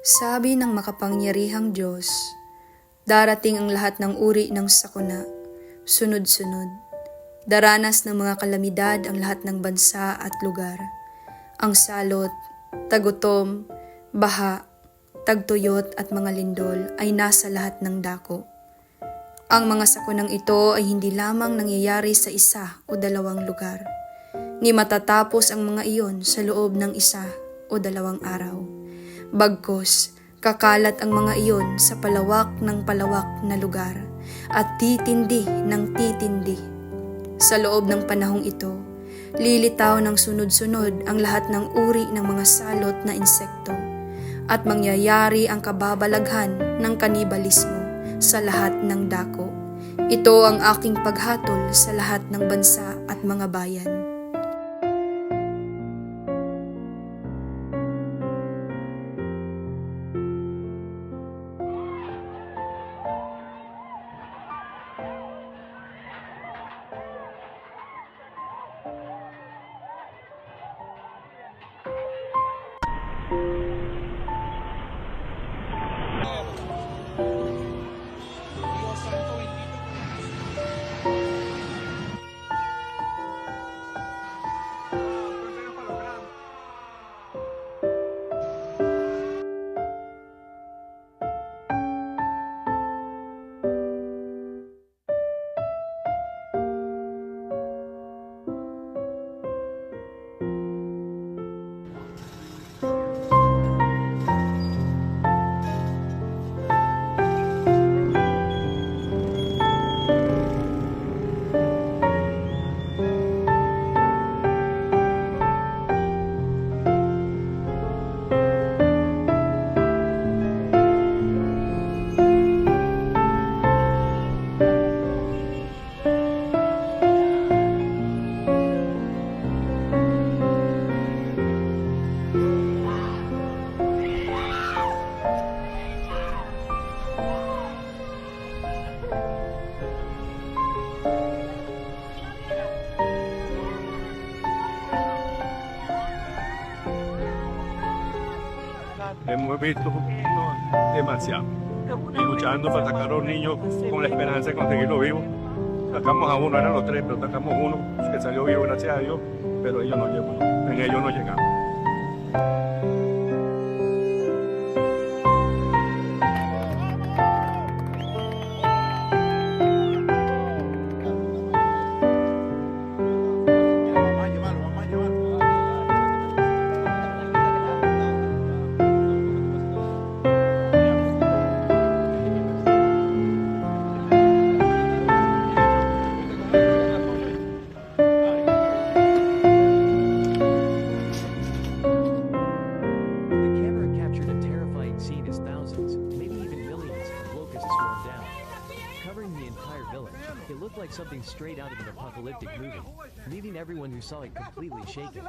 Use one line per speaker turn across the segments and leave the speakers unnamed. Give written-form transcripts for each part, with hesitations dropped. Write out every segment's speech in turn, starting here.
Sabi ng makapangyarihang Diyos, darating ang lahat ng uri ng sakuna, sunod-sunod. Daranas ng mga kalamidad ang lahat ng bansa at lugar. Ang salot, tagutom, baha, tagtuyot at mga lindol ay nasa lahat ng dako. Ang mga sakunang ito ay hindi lamang nangyayari sa isa o dalawang lugar, ni matatapos ang mga iyon sa loob ng isa o dalawang araw. Bagkus, kakalat ang mga iyon sa palawak ng palawak na lugar at titindi ng titindi. Sa loob ng panahong ito, lilitaw ng sunod-sunod ang lahat ng uri ng mga salot na insekto at mangyayari ang kababalaghan ng kanibalismo sa lahat ng dako. Ito ang aking paghatol sa lahat ng bansa at mga bayan.
Hemos visto demasiado. Y luchando para sacar a los niños con la esperanza de conseguirlo vivo. Sacamos a uno, eran los tres, pero sacamos uno que salió vivo, gracias a Dios, pero ellos no llegamos. En ellos no llegamos.
It looked like something straight out of an apocalyptic movie, leaving everyone who saw it completely shaken.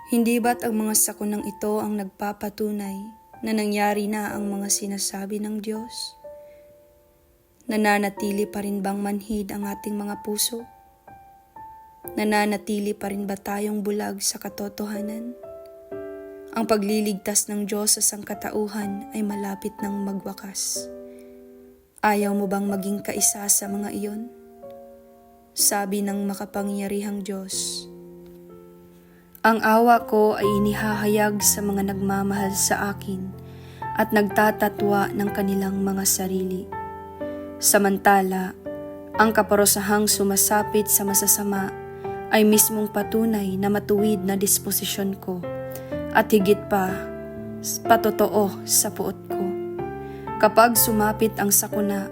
Hindi ba't ang mga sakunang ito ang nagpapatunay na nangyari na ang mga sinasabi ng Diyos? Nananatili pa rin bang manhid ang ating mga puso? Nananatili pa rin ba tayong bulag sa katotohanan? Ang pagliligtas ng Diyos sa sangkatauhan ay malapit ng magwakas. Ayaw mo bang maging kaisa sa mga iyon? Sabi ng makapangyarihang Diyos, ang awa ko ay inihahayag sa mga nagmamahal sa akin at nagtatatwa ng kanilang mga sarili. Samantala, ang kaparusahang sumasapit sa masasama ay mismong patunay na matuwid na disposisyon ko at higit pa, patotoo sa puot ko. Kapag sumapit ang sakuna,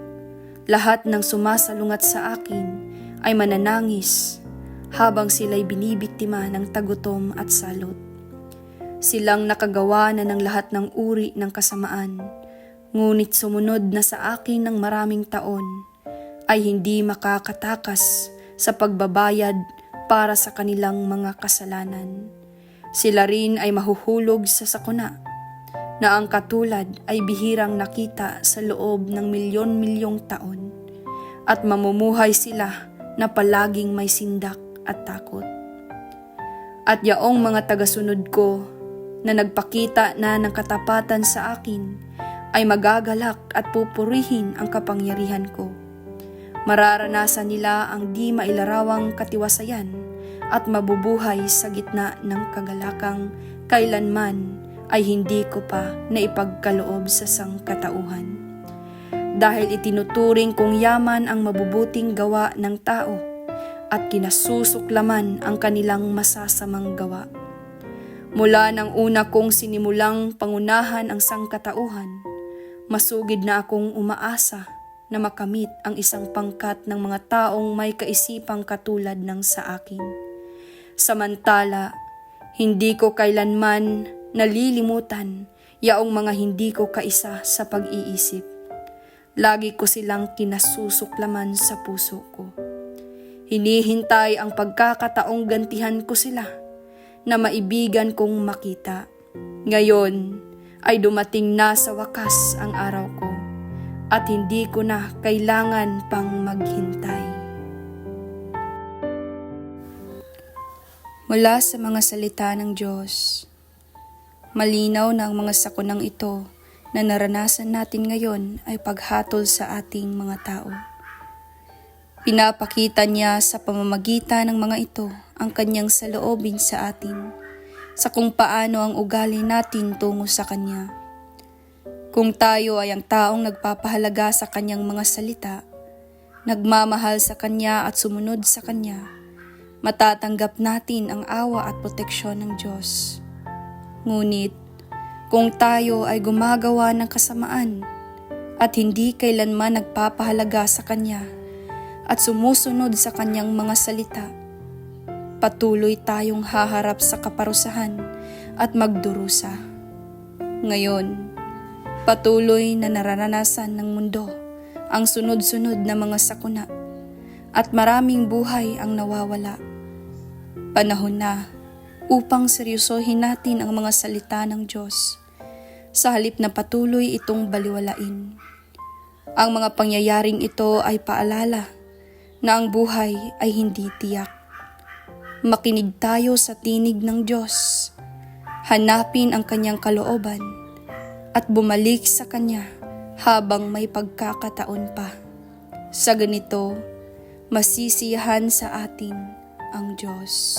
lahat ng sumasalungat sa akin ay mananangis habang sila'y binibiktima ng tagutom at salot. Silang nakagawa na ng lahat ng uri ng kasamaan, ngunit sumunod na sa akin ng maraming taon, ay hindi makakatakas sa pagbabayad para sa kanilang mga kasalanan. Sila rin ay mahuhulog sa sakuna, na ang katulad ay bihirang nakita sa loob ng milyon-milyong taon, at mamumuhay sila na palaging may sindak at takot. At yaong mga tagasunod ko na nagpakita na ng katapatan sa akin ay magagalak at pupurihin ang kapangyarihan ko. Mararanasan nila ang di mailarawang katiwasayan at mabubuhay sa gitna ng kagalakang kailanman ay hindi ko pa naipagkaloob sa sangkatauhan. Dahil itinuturing kong yaman ang mabubuting gawa ng tao at kinasusuklaman ang kanilang masasamang gawa. Mula nang una kong sinimulang pangunahan ang sangkatauhan, masugid na akong umaasa na makamit ang isang pangkat ng mga taong may kaisipang katulad ng sa akin. Samantala, hindi ko kailanman nalilimutan yaong mga hindi ko kaisa sa pag-iisip. Lagi ko silang kinasusuklaman sa puso ko. Hinihintay ang pagkakataong gantihan ko sila na maibigan kong makita. Ngayon ay dumating na sa wakas ang araw ko at hindi ko na kailangan pang maghintay. Mula sa mga salita ng Diyos, malinaw na ang mga sakunang ito na naranasan natin ngayon ay paghatol sa ating mga tao. Pinapakita niya sa pamamagitan ng mga ito ang kanyang saloobin sa atin, sa kung paano ang ugali natin tungo sa kanya. Kung tayo ay ang taong nagpapahalaga sa kanyang mga salita, nagmamahal sa kanya at sumunod sa kanya, matatanggap natin ang awa at proteksyon ng Diyos. Ngunit, kung tayo ay gumagawa ng kasamaan at hindi kailanman nagpapahalaga sa kanya at sumusunod sa kanyang mga salita, patuloy tayong haharap sa kaparusahan at magdurusa. Ngayon, patuloy na nararanasan ng mundo ang sunod-sunod na mga sakuna at maraming buhay ang nawawala. Panahon na upang seryosohin natin ang mga salita ng Diyos sa halip na patuloy itong baliwalain. Ang mga pangyayaring ito ay paalala na ang buhay ay hindi tiyak. Makinig tayo sa tinig ng Diyos, hanapin ang kanyang kalooban at bumalik sa kanya habang may pagkakataon pa. Sa ganito, masisiyahan sa atin ang Diyos.